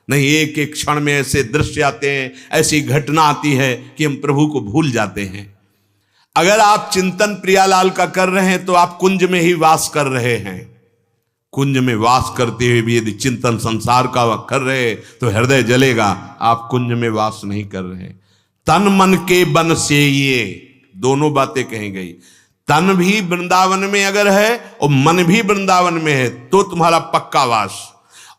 नहीं, एक एक क्षण में ऐसे दृश्य आते हैं, ऐसी घटना आती है कि हम प्रभु को भूल जाते हैं। अगर आप चिंतन प्रियालाल का कर रहे हैं तो आप कुंज में ही वास कर रहे हैं। कुंज में वास करते हुए भी यदि चिंतन संसार का कर रहे तो हृदय जलेगा। आप कुंज में वास नहीं कर रहे। तन मन के बन से ये दोनों बातें कही गई। तन भी वृंदावन में अगर है और मन भी वृंदावन में है तो तुम्हारा पक्का वास।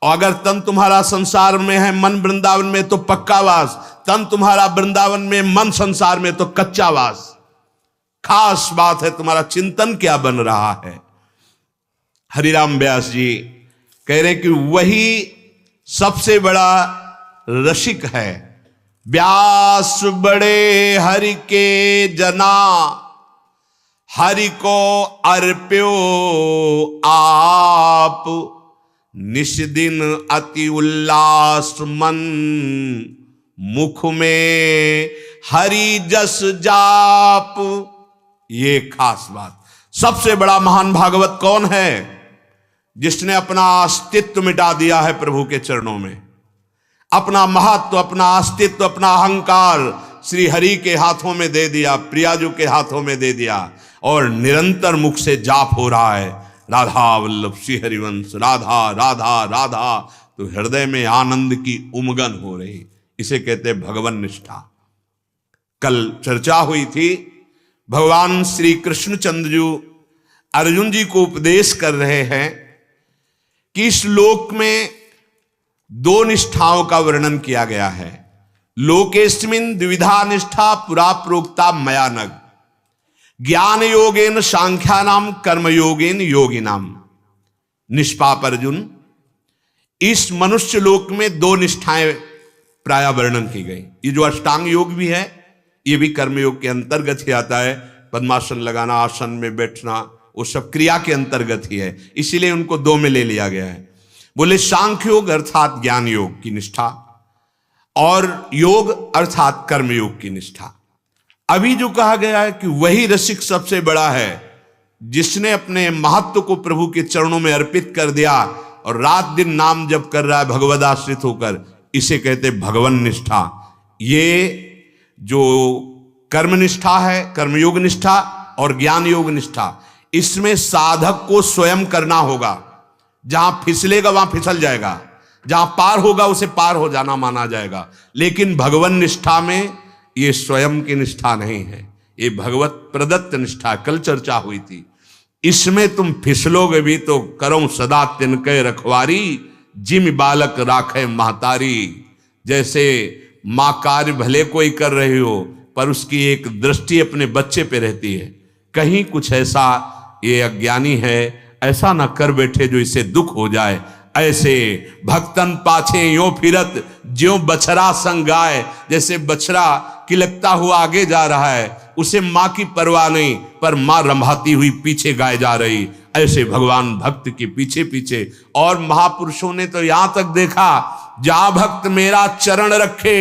और अगर तन तुम्हारा संसार में है, मन वृंदावन में, तो पक्का वास। तन तुम्हारा वृंदावन में, मन संसार में, तो कच्चा वास। खास बात है तुम्हारा चिंतन क्या बन रहा है। हरिराम व्यास जी कह रहे कि वही सबसे बड़ा रसिक है। व्यास बड़े हरि के जना, हरि को अर्प्यो आप। निश दिन अति उल्लास मन, मुख में हरि जस जाप। ये खास बात। सबसे बड़ा महान भागवत कौन है? जिसने अपना अस्तित्व मिटा दिया है प्रभु के चरणों में। अपना महत्व, अपना अस्तित्व, अपना अहंकार श्री हरि के हाथों में दे दिया, प्रियाजू के हाथों में दे दिया, और निरंतर मुख से जाप हो रहा है, राधा वल्लभ श्री हरिवंश, राधा राधा राधा। तो हृदय में आनंद की उमगन हो रही। इसे कहते हैं भगवन निष्ठा। कल चर्चा हुई थी, भगवान श्री कृष्णचंद्र जी अर्जुन जी को उपदेश कर रहे हैं कि इस लोक में दो निष्ठाओं का वर्णन किया गया है। लोकेस्मिन् द्विविधा निष्ठा पुरा प्रोक्ता मया नघ, ज्ञान योगेन सांख्यानाम कर्म योगेन योगिनाम। निष्पाप अर्जुन, इस मनुष्य लोक में दो निष्ठाएं प्राय वर्णन की गई। ये जो अष्टांग योग भी है ये भी कर्मयोग के अंतर्गत ही आता है। पद्मासन लगाना, आसन में बैठना, वो सब क्रिया के अंतर्गत ही है, इसीलिए उनको दो में ले लिया गया है। बोले सांख्य योग अर्थात ज्ञान योग की निष्ठा, और योग अर्थात कर्म योग की निष्ठा। अभी जो कहा गया है कि वही रसिक सबसे बड़ा है जिसने अपने महत्व को प्रभु के चरणों में अर्पित कर दिया और रात दिन नाम जप कर रहा है भगवदाश्रित होकर। इसे कहते भगवन निष्ठा। ये जो कर्म निष्ठा है, कर्मयोग निष्ठा और ज्ञान योग निष्ठा, इसमें साधक को स्वयं करना होगा। जहां फिसलेगा वहां फिसल जाएगा, जहां पार होगा उसे पार हो जाना माना जाएगा। लेकिन भगवन निष्ठा में ये स्वयं की निष्ठा नहीं है, ये भगवत प्रदत्त निष्ठा। कल चर्चा हुई थी। इसमें तुम फिसलोगे भी तो करो सदा तिनके रखवारी, जिम बालक राखे महतारी। जैसे मां कार्य भले कोई कर रही हो पर उसकी एक दृष्टि अपने बच्चे पे रहती है। कहीं कुछ ऐसा ये अज्ञानी है, ऐसा ना कर बैठे जो इसे दुख हो जाए। ऐसे भक्तन पाछे यो फिरत ज्यों बछड़ा संग गाय। जैसे बछड़ा किलकता हुआ आगे जा रहा है, उसे मां की परवाह नहीं, पर मां रंभाती हुई पीछे गाय जा रही। ऐसे भगवान भक्त के पीछे पीछे। और महापुरुषों ने तो यहां तक देखा, जहां भक्त मेरा चरण रखे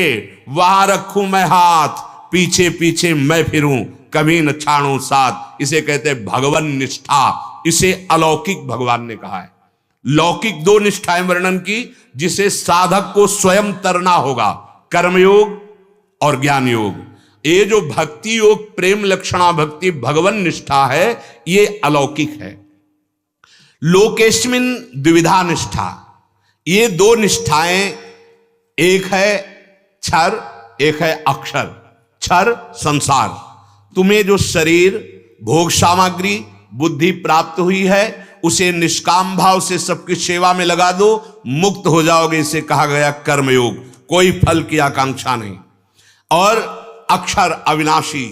वहां रखूं मैं हाथ, पीछे पीछे मैं फिरूं कभी न छाड़ूं साथ। इसे कहते भगवन निष्ठा। इसे अलौकिक भगवान ने कहा है। लौकिक दो निष्ठाएं वर्णन की जिसे साधक को स्वयं तरना होगा, कर्मयोग और ज्ञान योग। ये जो भक्ति योग, प्रेम लक्षणा भक्ति, भगवन निष्ठा है, ये अलौकिक है। लोकेस्मिन् द्विविधा निष्ठा, ये दो निष्ठाएं, एक है क्षर, एक है अक्षर। क्षर संसार, तुम्हें जो शरीर, भोग सामग्री, बुद्धि प्राप्त हुई है उसे निष्काम भाव से सबकी सेवा में लगा दो, मुक्त हो जाओगे। इसे कहा गया कर्मयोग, कोई फल की आकांक्षा नहीं। और अक्षर अविनाशी,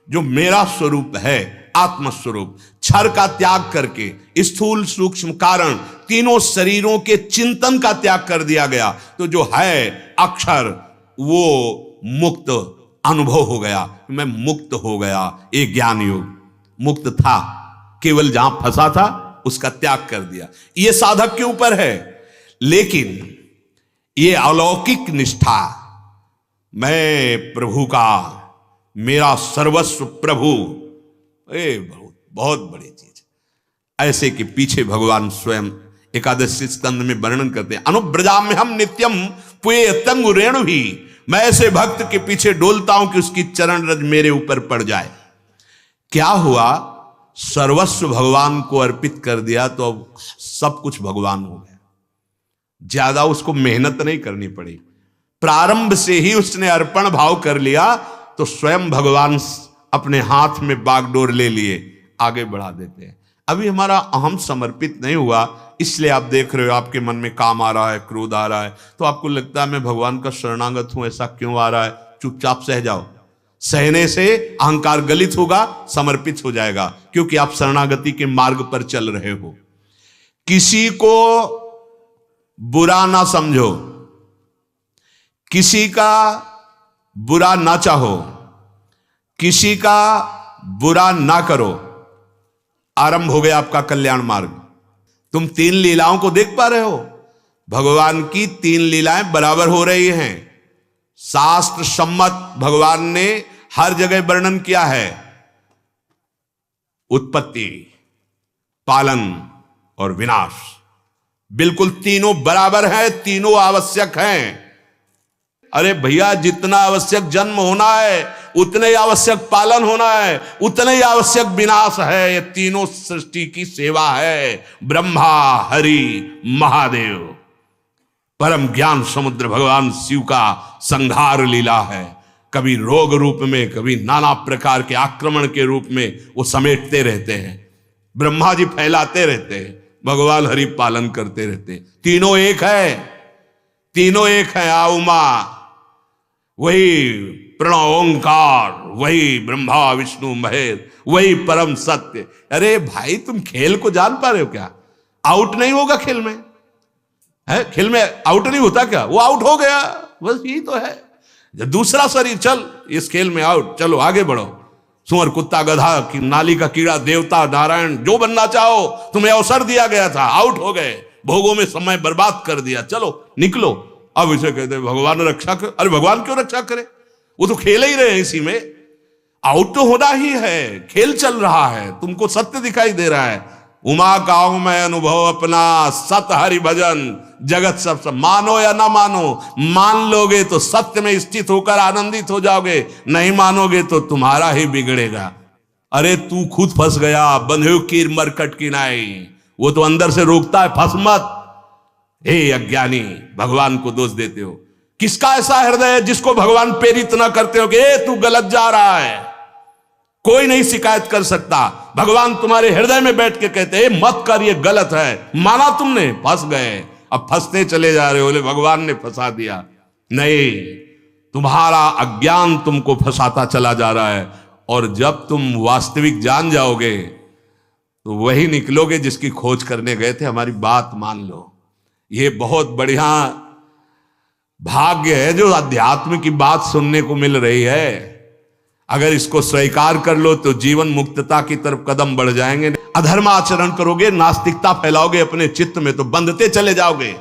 जो मेरा स्वरूप है, आत्मस्वरूप, क्षर का त्याग करके स्थूल सूक्ष्म कारण तीनों शरीरों के चिंतन का त्याग कर दिया गया, तो जो है अक्षर वो मुक्त अनुभव हो गया। मैं मुक्त हो गया। ये ज्ञान योग। मुक्त था, केवल जहां फंसा था उसका त्याग कर दिया। ये साधक के ऊपर है। लेकिन ये अलौकिक निष्ठा, मैं प्रभु का, मेरा सर्वस्व प्रभु, बहुत बहुत बड़ी चीज। ऐसे के पीछे भगवान स्वयं एकादशी स्कंद में वर्णन करते हैं। अनुव्रजा में हम नित्यम पुए तंग रेणु ही, मैं ऐसे भक्त के पीछे डोलता हूं कि उसकी चरण रज मेरे ऊपर पड़ जाए। क्या हुआ, सर्वस्व भगवान को अर्पित कर दिया तो अब सब कुछ भगवान हो गया। ज्यादा उसको मेहनत नहीं करनी पड़ी, प्रारंभ से ही उसने अर्पण भाव कर लिया तो स्वयं भगवान अपने हाथ में बागडोर ले लिए आगे बढ़ा देते हैं। अभी हमारा अहम समर्पित नहीं हुआ, इसलिए आप देख रहे हो आपके मन में काम आ रहा है, क्रोध आ रहा है, तो आपको लगता है मैं भगवान का शरणागत हूं, ऐसा क्यों आ रहा है। चुपचाप सह जाओ, सहने से अहंकार गलित होगा, समर्पित हो जाएगा, क्योंकि आप शरणागति के मार्ग पर चल रहे हो। किसी को बुरा ना समझो, किसी का बुरा ना चाहो, किसी का बुरा ना करो, आरंभ हो गया आपका कल्याण मार्ग। तुम 3 लीलाओं को देख पा रहे हो, भगवान की 3 लीलाएं बराबर हो रही हैं। शास्त्र सम्मत भगवान ने हर जगह वर्णन किया है, उत्पत्ति, पालन और विनाश, बिल्कुल तीनों बराबर हैं, तीनों आवश्यक हैं। अरे भैया, जितना आवश्यक जन्म होना है उतने ही आवश्यक पालन होना है, उतने ही आवश्यक विनाश है। ये तीनों सृष्टि की सेवा है। ब्रह्मा, हरि, महादेव, परम ज्ञान समुद्र भगवान शिव का संहार लीला है। कभी रोग रूप में, कभी नाना प्रकार के आक्रमण के रूप में वो समेटते रहते हैं। ब्रह्मा जी फैलाते रहते हैं, भगवान हरि पालन करते रहते हैं। तीनों एक है, तीनों एक है। आ उमा, वही प्रणव ओंकार, वही ब्रह्मा विष्णु महेश, वही परम सत्य। अरे भाई, तुम खेल को जान पा रहे हो क्या? आउट नहीं होगा खेल में, है? खेल में आउट नहीं होता क्या? वो आउट हो गया, बस यही तो है। दूसरा शरीर, चल इस खेल में आउट, चलो आगे बढ़ो। सुअर, कुत्ता, गधा, नाली का कीड़ा, देवता, नारायण, जो बनना चाहो, तुम्हें अवसर दिया गया था, आउट हो गए, भोगों में समय बर्बाद कर दिया, चलो निकलो। अब इसे कहते हैं भगवान रक्षा कर। अरे भगवान क्यों रक्षा करे? वो तो खेल ही रहे हैं, इसी में आउट तो होना ही है। खेल चल रहा है, तुमको सत्य दिखाई दे रहा है। उमा गाँव में अनुभव अपना, सत हरि भजन जगत सब सब। मानो या ना मानो, मान लोगे तो सत्य में स्थित होकर आनंदित हो जाओगे, नहीं मानोगे तो तुम्हारा ही बिगड़ेगा। अरे तू खुद फंस गया, बंधे कीर मरकट की नाई, वो तो अंदर से रोकता है, फंस मत। हे अज्ञानी, भगवान को दोष देते हो। किसका ऐसा हृदय है जिसको भगवान प्रेरित ना करते हो कि तू गलत जा रहा है? कोई नहीं शिकायत कर सकता। भगवान तुम्हारे हृदय में बैठ के कहते मत कर, ये गलत है। माना तुमने, फंस गए, अब फंसते चले जा रहे हो, बोले भगवान ने फंसा दिया। नहीं, तुम्हारा अज्ञान तुमको फंसाता चला जा रहा है। और जब तुम वास्तविक जान जाओगे तो वही निकलोगे जिसकी खोज करने गए थे। हमारी बात मान लो, ये बहुत बढ़िया भाग्य है जो अध्यात्म की बात सुनने को मिल रही है। अगर इसको स्वीकार कर लो तो जीवन मुक्तता की तरफ कदम बढ़ जाएंगे। अधर्म आचरण करोगे, नास्तिकता फैलाओगे अपने चित्त में, तो बंधते चले जाओगे।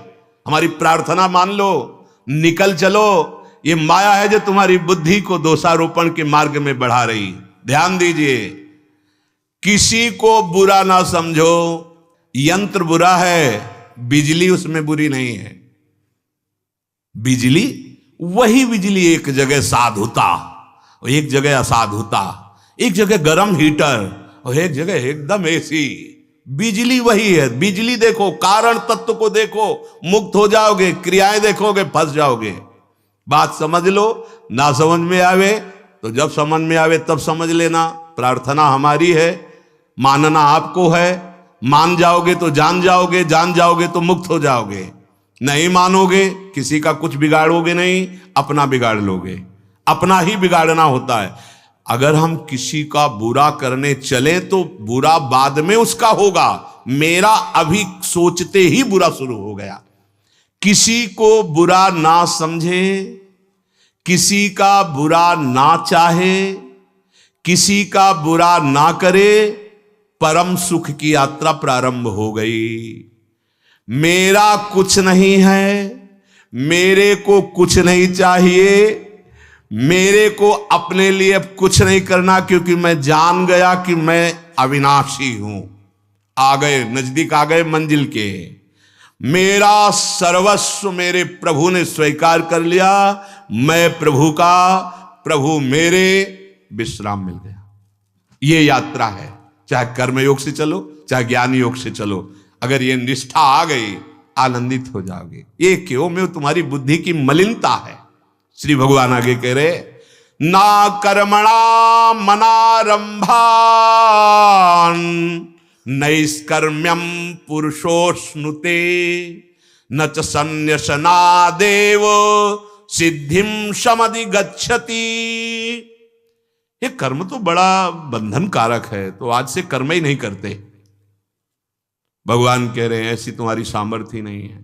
हमारी प्रार्थना मान लो, निकल चलो। ये माया है जो तुम्हारी बुद्धि को दोषारोपण के मार्ग में बढ़ा रही। ध्यान दीजिए, किसी को बुरा ना समझो। यंत्र बुरा है, बिजली उसमें बुरी नहीं है। बिजली, वही बिजली एक जगह साधुता, एक जगह असाधुता, एक जगह गर्म हीटर और एक जगह एकदम एसी। बिजली वही है। बिजली देखो, कारण तत्व को देखो, मुक्त हो जाओगे। क्रियाएं देखोगे, फंस जाओगे। बात समझ लो। ना समझ में आवे तो जब समझ में आवे तब समझ लेना। प्रार्थना हमारी है, मानना आपको है। मान जाओगे तो जान जाओगे, जान जाओगे तो मुक्त हो जाओगे। नहीं मानोगे, किसी का कुछ बिगाड़ोगे नहीं, अपना बिगाड़ लोगे। अपना ही बिगाड़ना होता है। अगर हम किसी का बुरा करने चले तो बुरा बाद में उसका होगा। मेरा अभी सोचते ही बुरा शुरू हो गया। किसी को बुरा ना समझे, किसी का बुरा ना चाहे, किसी का बुरा ना करे, परम सुख की यात्रा प्रारंभ हो गई। मेरा कुछ नहीं है, मेरे को कुछ नहीं चाहिए, मेरे को अपने लिए अब कुछ नहीं करना, क्योंकि मैं जान गया कि मैं अविनाशी हूं। आ गए, नजदीक आ गए मंजिल के। मेरा सर्वस्व मेरे प्रभु ने स्वीकार कर लिया, मैं प्रभु का, प्रभु मेरे, विश्राम मिल गया। ये यात्रा है, चाहे कर्मयोग से चलो चाहे ज्ञान योग से चलो, अगर ये निष्ठा आ गई आनंदित हो जाओगे। ये क्यों में तुम्हारी बुद्धि की मलिनता है। श्री भगवान आगे कह रहे, ना कर्मणा मनारंभान नैष्कर्म्यम पुरुषोष्णुते न च संन्यसनादेव सिद्धिम समधिगच्छति। ये कर्म तो बड़ा बंधन कारक है, तो आज से कर्म ही नहीं करते। भगवान कह रहे हैं ऐसी तुम्हारी सामर्थ्य ही नहीं है,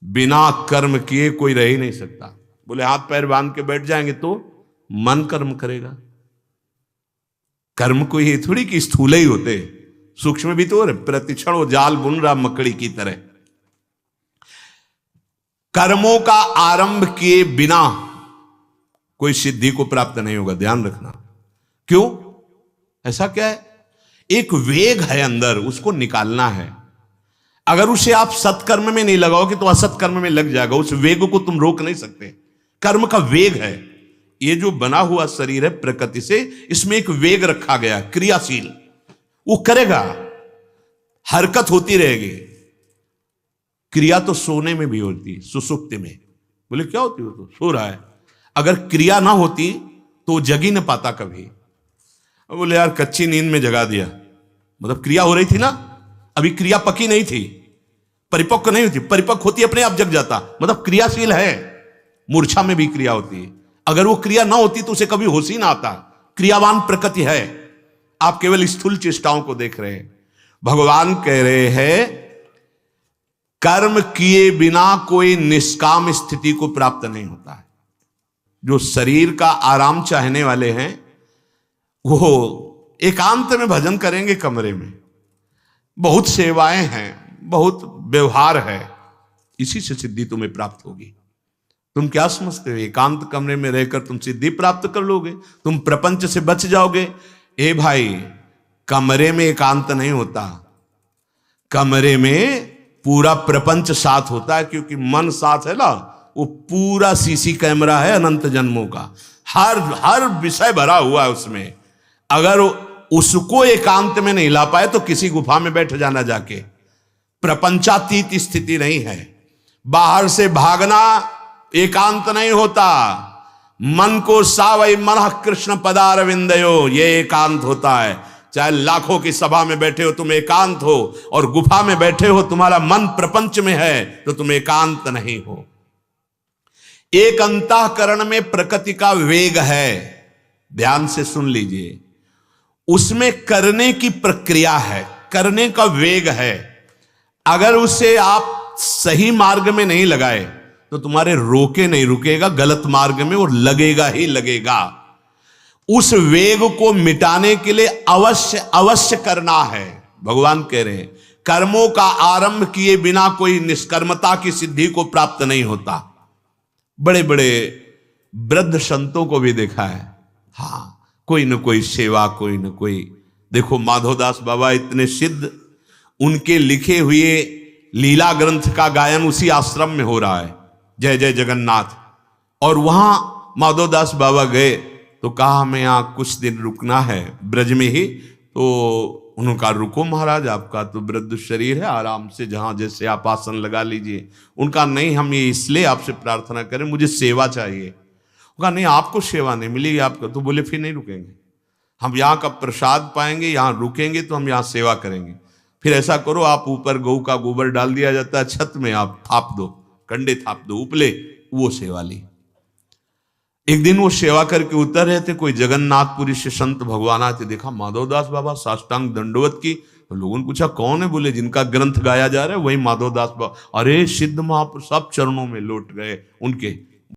बिना कर्म किए कोई रह ही नहीं सकता। बोले हाथ पैर बांध के बैठ जाएंगे तो मन कर्म करेगा। कर्म कोई ये थोड़ी कि स्थूल ही होते, सूक्ष्म भी तो, प्रतिक्षण वो जाल बुन रहा मकड़ी की तरह। कर्मों का आरंभ किए बिना कोई सिद्धि को प्राप्त नहीं होगा, ध्यान रखना। क्यों? ऐसा क्या है? एक वेग है अंदर, उसको निकालना है। अगर उसे आप सत्कर्म में नहीं लगाओगे तो असत्कर्म में लग जाएगा। उस वेग को तुम रोक नहीं सकते। कर्म का वेग है। ये जो बना हुआ शरीर है प्रकृति से, इसमें एक वेग रखा गया, क्रियाशील, वो करेगा, हरकत होती रहेगी। क्रिया तो सोने में भी होती है, सुसुप्ति में। बोले क्या होती हो? तो सो रहा है। अगर क्रिया ना होती तो जग ही ना पाता कभी। बोले यार कच्ची नींद में जगा दिया, मतलब क्रिया हो रही थी ना, अभी क्रिया पकी नहीं थी, परिपक्व नहीं होती। परिपक्व होती अपने आप जग जाता, मतलब क्रियाशील है। मूर्छा में भी क्रिया होती है। अगर वो क्रिया ना होती तो उसे कभी होश ही ना आता। क्रियावान प्रकृति है, आप केवल स्थूल चेष्टाओं को देख रहे हैं। भगवान कह रहे हैं कर्म किए बिना कोई निष्काम स्थिति को प्राप्त नहीं होता है। जो शरीर का आराम चाहने वाले हैं वो एकांत में भजन करेंगे, कमरे में बहुत सेवाएं हैं, बहुत व्यवहार है, इसी से सिद्धि तुम्हें प्राप्त होगी। तुम क्या समझते हो एकांत कमरे में रहकर तुम सिद्धि प्राप्त कर लोगे, तुम प्रपंच से बच जाओगे? ए भाई, कमरे में एकांत नहीं होता, कमरे में पूरा प्रपंच साथ होता है। क्योंकि मन साथ है ना, वो पूरा सीसी कैमरा है अनंत जन्मों का, हर विषय भरा हुआ है उसमें। अगर उसको एकांत में नहीं ला पाए तो किसी गुफा में बैठ जाना जाके। प्रपंचातीत स्थिति नहीं है। बाहर से भागना एकांत नहीं होता। मन को सावई मनः कृष्ण पदारविंदयो, ये एकांत होता है। चाहे लाखों की सभा में बैठे हो तुम एकांत हो, और गुफा में बैठे हो तुम्हारा मन प्रपंच में है तो तुम एकांत नहीं हो। एक अंतःकरण में प्रकृति का वेग है, ध्यान से सुन लीजिए। उसमें करने की प्रक्रिया है, करने का वेग है। अगर उसे आप सही मार्ग में नहीं लगाए तो तुम्हारे रोके नहीं रुकेगा, गलत मार्ग में वो लगेगा ही लगेगा। उस वेग को मिटाने के लिए अवश्य करना है। भगवान कह रहे हैं कर्मों का आरंभ किए बिना कोई निष्कर्मता की सिद्धि को प्राप्त नहीं होता। बड़े बड़े वृद्ध संतों को भी देखा है, हाँ, कोई न कोई सेवा, कोई न कोई। देखो माधवदास बाबा इतने सिद्ध, उनके लिखे हुए लीला ग्रंथ का गायन उसी आश्रम में हो रहा है, जय जय जगन्नाथ। और वहां माधवदास बाबा गए तो कहा हमें यहाँ कुछ दिन रुकना है ब्रज में ही। तो उन्होंने कहा रुको महाराज, आपका तो वृद्ध शरीर है, आराम से जहाँ जैसे आप आसन लगा लीजिए। उनका नहीं, हम ये इसलिए आपसे प्रार्थना करें, मुझे सेवा चाहिए। उनका नहीं, आपको सेवा नहीं मिलेगी आपको। तो बोले फिर नहीं रुकेंगे, हम यहाँ का प्रसाद पाएंगे, यहाँ रुकेंगे तो हम यहाँ सेवा करेंगे। फिर ऐसा करो, आप ऊपर गऊ का गोबर डाल दिया जाता है छत में, आप थाप दो, कंडे थाप दो, उपले, वो सेवा ली। एक दिन वो सेवा करके उतर रहे थे, कोई जगन्नाथपुरी से संत भगवान आते, देखा माधवदास बाबा, साष्टांग दंडवत की। तो लोगों ने पूछा कौन है? बोले जिनका ग्रंथ गाया जा रहा है वही माधवदास बाबा। अरे सिद्ध महापुरुष सब चरणों में लौट गए उनके।